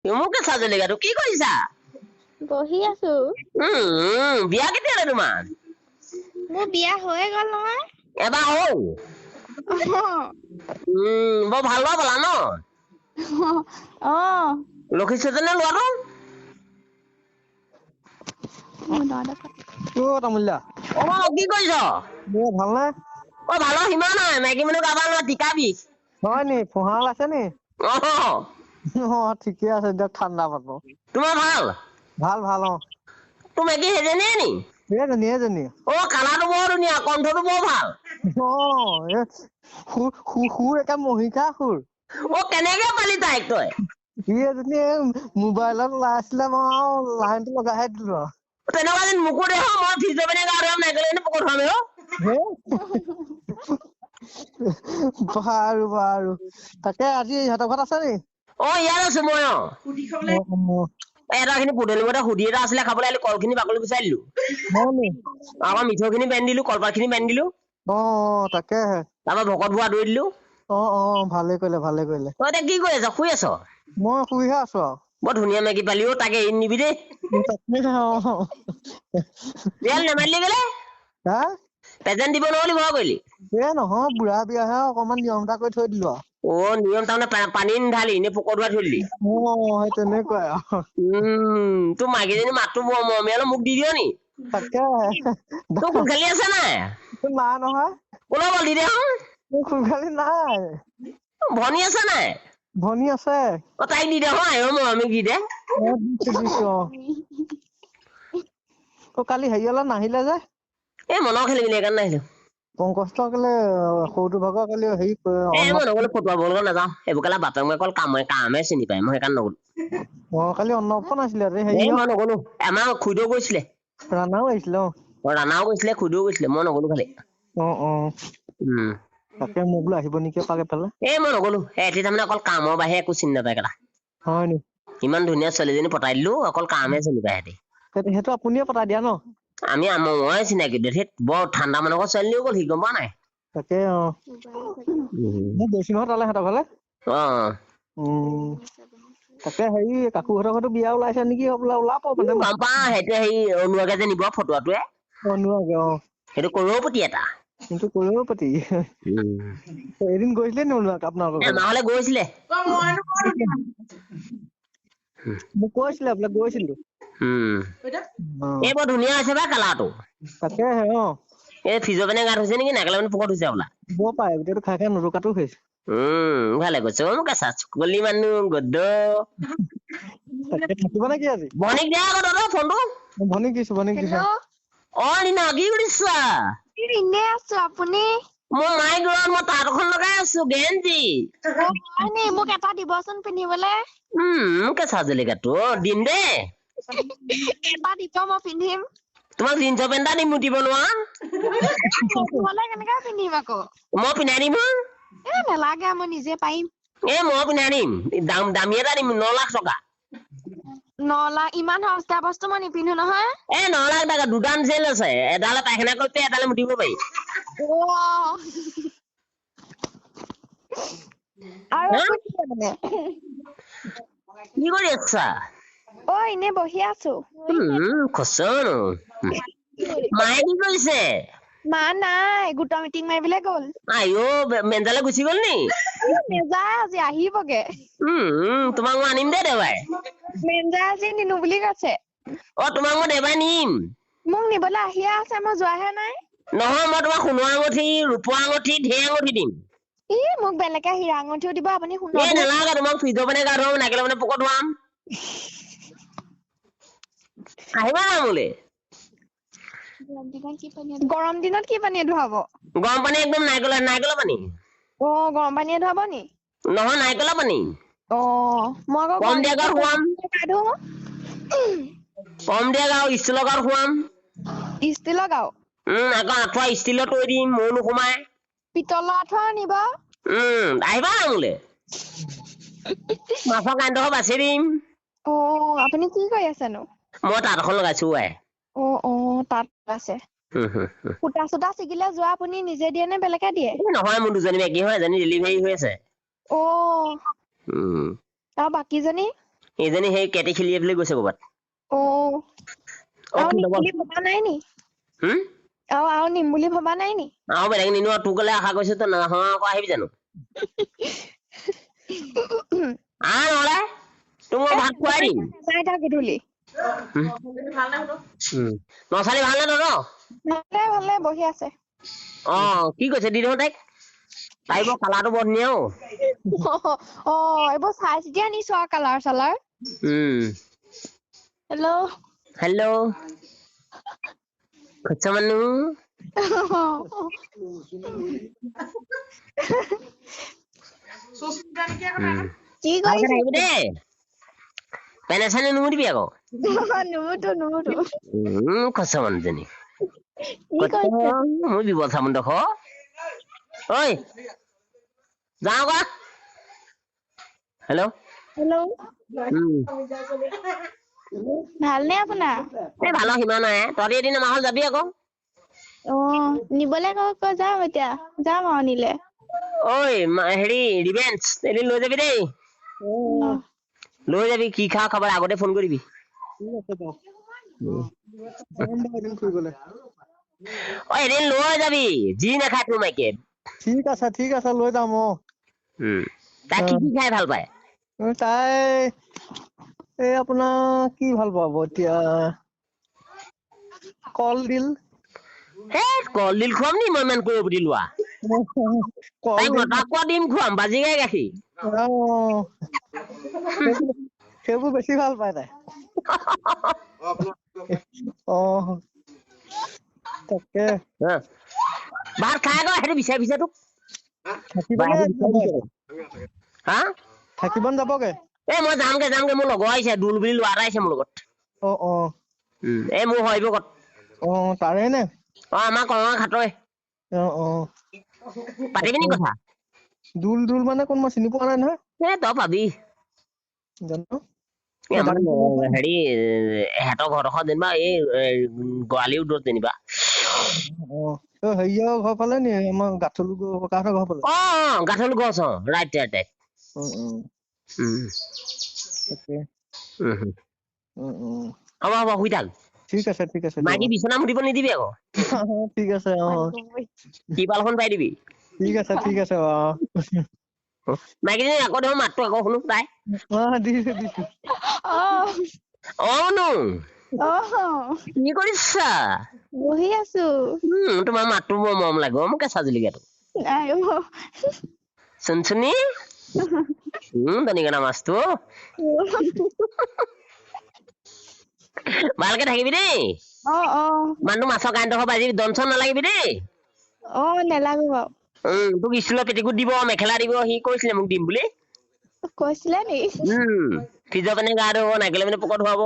মোকে চাজলিকাটো কি কৰিছা? বহি আছো। বিয়া কেতিয়ালে তোমাৰ? মোৰ বিয়া হৈয়ে গ'ল নহয়। এবাৰ হ'ল? বৰ ভাল পালা ন? লক্ষিছোজনে লোৱাটো? তামুলীয়া কি কৰিছ? ভালনে? ভালৰ সীমা নাই, মাইকী মানুহ কাৰোবাৰ লোৱা টিকা বিষ। হয় নি? ফোঁহাল আছে নি? ঠিকে আছে দিয়ক, ঠাণ্ডা পাব। তোমাৰ ভাল? ভাল ভাল তোৰ মাইকী সেইজনীয়ে নি? এজনী। কালাৰটো বৰ ধুনীয়া, কণ্ঠটো বৰ ভাল। সুৰ একে মহিকা সুৰ। কেনেকে পালি তাইক তই? সি এজনী মোবাইলত ওলাই আছিলে, মই লাইনটো লগাইহে দিলো আৰু। তেনেকুৱা যেন মোকো দেখ, মই ভিডিঅ' বনাই বাৰু বাৰু, তাকে আজি ইহঁতৰ ঘৰত আছে নি? ইয়াত আছো মই। এটা খিনি পদূলিমতে সুধি এটা আছিলে খাবলৈ, কলখিনি বাকলি গুচাই দিলো। আকৌ মিঠৈ খিনি বান্ধি দিলো, কলপাত খিনি বান্ধি দিলো। তাকেহে। তাৰপৰা ভকত ভুৱা দৈ দিলো। ভালে কৰিলে ভালে কৰিলে। তই এতিয়া কি কৰি আছ? শুই আছ? মই শুইহে আছো আৰু। বৰ ধুনীয়া মাইকী পালি, তাকে এৰি নিবি দেই। বিয়ালৈ নেমাতিলি কেলে? প্ৰেজেন্ট দিব নহ'লি ভয় কৰিলি? নহয়, বুঢ়া বিয়াহে, অকমান নিয়ম এটা কৰি থৈ দিলো আৰু। নিয়ম তাৰমানে পানী নিঢালি, এনে পোক ধুৱাই থৈ দিলি? সেই তেনেকুৱাই আৰু। তোৰ মাইকীজনী মাতটো বৰ মৰমীয়াল, মোক দি দিয় নি? তাকে। তোৰ খুলখালি আছে নাই? নাই নহয়। ওলাব দি দে। খুলখালি নাই। ভনী আছে নাই? ভনী আছে। তাইক দি দে, আমি দি দে। কালি হেৰিয়লে নাহিলে যে? মনৰ খেলি মেলি, সেইকাৰণে নাহিলো। পংকজ কেলে সৰুটো ভাগৰ কালি হেৰি মই নগলো, ফটোৱা বলগত নাযাওঁ। এইবোৰ কেলা বাপেক অকল কামে চিনি পায়, মই সেইকাৰণে নগলো। কালি অন্নপ্ৰসন্ন আছিলে। মই নগলো, আমাৰ খুইদেউ গৈছিলে। ৰাণাও আহিছিলে। ৰাণাও গৈছিলে, খুইদেউ গৈছিলে, মই নগলো খালি। তাকে মই বোলো আহিব নেকি এপাক এফালে। মই নগলো, এহেঁতি তাৰমানে অকল কামৰ বাহিৰে একো চিনি নাপায় কেলা। হয় নি? ইমান ধুনীয়া ছোৱালীজনী পতাই দিলো, অকল কামহে চিনি পায় সিহঁতি। সেইটো আপুনিয়ে পতাই দিয়া ন? মই চিনাকি বৰ ঠাণ্ডা মানুহ ছোৱালীও গ'ল, সি গম পোৱা নাই? তাকে মই গৈছো নহয় তালে, সিহঁতৰ ঘৰলে। তাকে হেৰি কাকুহঁতৰ ঘৰতো বিয়া ওলাইছে নেকি, ওলাব মানে। গম পাওঁ, সেইটো হেৰি অনুৰাগে যে নিব ফটোৱাটোৱে। সেইটো কৰৌপতি এটা। কিন্তু কৰৌপতি। এদিন গৈছিলে নি আপোনালোকৰ ঘৰলে? আমাৰ ঘৰলে গৈছিলে। মোক কৈছিলে বোলে, গৈছিলো। বৰ ধুনীয়া হৈছে বা কালাৰটো। তাকেহে ফ্ৰিজৰ পানী গাত হৈছে নেকি, নাকেলা পানী পকত হৈছে হবলা। পাৰে গোটেইটো খাই নৰুকাটো হৈছে। ভালে কৈছে, ছাগলী মানুহ গদ। থাকিব নেকি আজি? ভনীক দে আকৌ তহঁতৰ ফোনটো। ভনীক দিছো। লীনা কি কৰিছা? এনে আছো, আপুনি? মোৰ মাইক মই তাঁত এখন লগাই আছো, গেঞ্জি। মোক এটা দিবচোন পিন্ধিবলে। কেঁচা জলিকাটো দিম দেই। এটা দিব, মই পিন্ধিম। তোমাক জিন্সৰ পেণ্ট এটা দিম, মুতিব নোৱাৰা। কেনেকে পিন্ধিম আকৌ? মই পিন্ধাই দিম। নেলাগে, মই নিজে পাৰিম। মই পিন্ধাই দিম, দামী এটা দিম, 9 লাখ টকা। 9 লাখ, ইমান সস্তা বস্তু মই নিপিন্ধো নহয়। 9 লাখ টকা, দুটান চেল আছে, এডালে পায়খানা কৰি এডালে মুতিব পাৰি। কি কৰি আছা? এনে বহি আছো। মায়ে কি কৰিছে? মা নাই, গোটৰ মিটিং মাৰিবলৈ গ'ল। মেনজালে গুচি গ'ল নি? নেযায়, আজি আহিবগে। তোমাক মই আনিম দেই দেওবাৰে। মেনজাই আজি নিনো বুলি কৈছে। তোমাক মই দেওবাৰে নিম। মোক নিবলৈ আহিয়ে আছে, মই যোৱাহে নাই। নহয়, মই তোমাক সোণৰ আঙুঠি, ৰূপৰ আঙুঠি, ঢেৰ আঙুঠি দিম। মোক বেলেগে হীৰা আঙুঠিও দিব, আপুনি সোণৰ। নালাগে, তোমাক ফ্ৰিজৰ পানী গা ধুৱাম, নাকেলৰ পানী পকৰত ধুৱাম। আহিবা মোলে। গৰম দিনত কি পানীয়ে ধুৱাব? গৰম পানী, একদম নাৰিকলৰ পানী। গৰম পানীয়ে ধুৱাব নি? নহয়, নাৰিকলৰ পানী। মই আকৌ কম দিয়া গাঁৱত খুৱাম। ষ্টীলৰ গাঁৱত খুৱাম। ষ্টীলৰ গাঁও? আকৌ আঁঠুৱা ষ্টীলৰ তৰি দিম, মহ নোসোমাই। পিতলৰ আঁঠুৱা নিব? আহিবা মোলে। মাছৰ কাঁইটডোখৰ বাছি দিম। আপুনি কি কৰি আছেনো? মই তাঁত এখন লগাইছো। তাঁত আছে। সূতা চূতা ছিগিলে যোৱা আপুনি নিজে দিয়ে নে বেলেগে দিয়ে? নহয়, মোৰ দুজনী মাইকী হয়, এজনী ডেলিভাৰী হৈ আছে। আৰু বাকীজনী? এইজনী সেই কেটি খেলি বুলি গৈছে ক'ৰবাত আৰু নিম বুলি ভবা নাই নি আৰু নিম বুলি ভবা নাই নি আৰু বেলেগ নিনো তোক গ'লে আশা কৰিছো তই নাহ আকৌ আহিবি জানো নহ'লে তোক মই ভাত খুৱাই দিম গধূলি নচালি ভাল নে ভালে বহি আছে কি কৈছে দিদি তাইক তাই বৰ কালাৰটো বৰ ধুনীয়া এইবোৰ চাই চিতি আনিছো আৰু কালাৰ চালাৰ হেল্ল' খচ্চা মানুহ কি কৰিছে দেই পেনে চেনে নুমুতিবি আকৌ নুমুতো খচ্চা মানুহজনী কি কৰিছে মোৰ বিপদ চামোন দেখ ঐ যাওঁ কা হেল্ল' ভালনে আপোনাৰ এই ভালৰ সীমা নাই তহঁতি এদিন আমাৰ ঘৰত যাবি আকৌ নিবলে কৈ যাম এতিয়া যাম আৰু নিলে ঐ হেৰি ৰিভেঞ্চ এদিন লৈ যাবি দেই লৈ যাবি কি খাব আগতে ফোন কৰিবি এদিন লৈ যাবি যি নাখায় তোৰ মাইকে ঠিক আছে লৈ যাম তাই কি খাই ভাল পায় তাই এই আপোনাৰ কি ভাল পাব এতিয়া কলডিল কলডিল খুৱাম নি মই ইমান কৰিব বুলি লোৱা তাই মতা দিম খুৱাম বাজি গাই গাখীৰ সেইবোৰ বেছি ভাল পায় তাই তাকে ভাত খাই আকৌ সেইটো বিচাৰি তোক থাকিব যাবগে মই যামগে মোৰ লগৰ আহিছে দুল বুলি ল'ৰা এটা আহিছে মোৰ লগত মোৰ হয় কত তাৰে নে আমাৰ কঙা ঘাটৰে পাতিবি নি কথা দুল মানে কোন মই চিনি পোৱা নাই নহয় তই পাবি জানো হেৰি এহঁতৰ ঘৰডোখৰ যেনিবা এই গোৱালিও দূৰত যেনিবা হেৰিয়ৰ ঘৰ ফালে নি আমাৰ গাঠলু ককাহঁতৰ ঘৰ ফালে গাঠলু গছ ৰাইট হ'ব শুই থাক ঠিক আছে মাইকী বিচনা মুতিব নিদিবি আকৌ ঠিক আছে টিপালখন পাই দিবি ঠিক আছে মাইকীজনী আকৌ দেখোন মাতটো আকৌ শুনো তাই দিছো কি কৰিছা বহি আছো তোমাৰ মাতটো বৰ মৰম লাগে মোক কেঁচা জলকীয়াটো চুনচুনি দনিকণা মাছটো ভালকে থাকিবি দেই মানুহ মাছৰ কাৰেণ্টৰ বাজি দনচন নালাগিবি দেই নেলাগো বাৰু তোক স্কুলত পেটিকুট দিব মেখেলা দিব সি কৈছিলে মোক দিম বুলি কৈছিলে নি ফ্ৰিজৰ পানী গা ধুব নাইকেলৰ পানী পকৰত ধুৱাব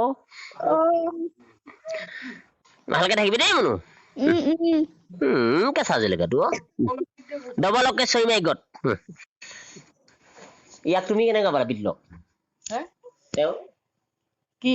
ভালকে থাকিবি দেই মনো কেঁচা জলকীয়াটো ডবল অকে চৈ মাই গড ইয়াক তুমি কেনেকে পালা বিদ্ল কি